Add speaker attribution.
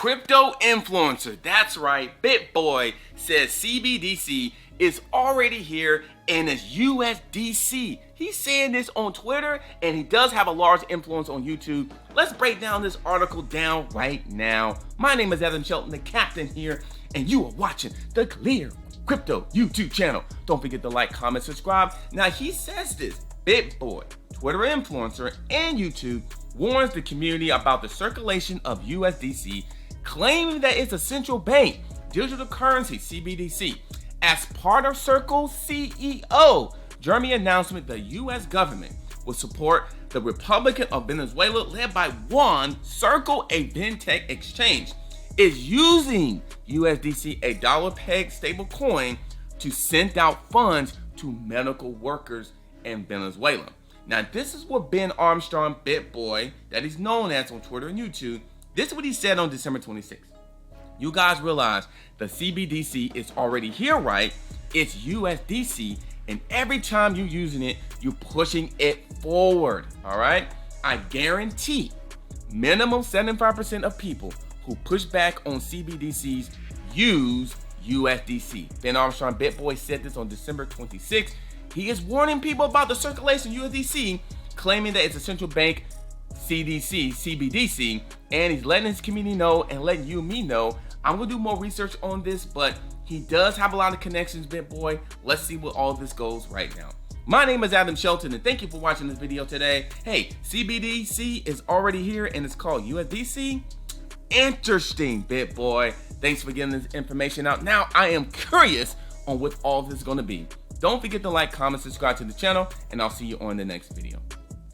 Speaker 1: crypto influencer. That's right, BitBoy Says CBDC is already here and it's USDC. He's saying this on Twitter and he does have a large influence on YouTube. Let's break down this article down right now. My name is Adam Shelton, the captain here, and you are watching the ClearCryptos YouTube channel. Don't forget to like, comment, subscribe. Now he says this, BitBoy, Twitter influencer and YouTube, warns the community about the circulation of USDC, claiming that it's a central bank digital currency, CBDC. As part of Circle CEO Jeremy announcement, the U.S. government will support the Republic of Venezuela, led by Juan. Circle, a fintech exchange, is using USDC, a dollar-pegged stablecoin, to send out funds to medical workers in Venezuela. Now, this is what Ben Armstrong, BitBoy, that he's known as on Twitter and YouTube, this is what he said on December 26th. You guys realize the CBDC is already here, right? It's USDC, and every time you're using it, you're pushing it forward, all right? I guarantee minimum 75% of people who push back on CBDCs use USDC. Ben Armstrong, BitBoy, said this on December 26th. He is warning people about the circulation of USDC, claiming that it's a central bank CBDC, and he's letting his community know and letting you and me know. I'm gonna do more research on this, but he does have a lot of connections, BitBoy. Let's see where all this goes right now. My name is Adam Shelton, and thank you for watching this video today. Hey, CBDC is already here, and it's called USDC. Interesting, BitBoy. Thanks for getting this information out. Now, I am curious on what all this is gonna be. Don't forget to like, comment, subscribe to the channel, and I'll see you on the next video.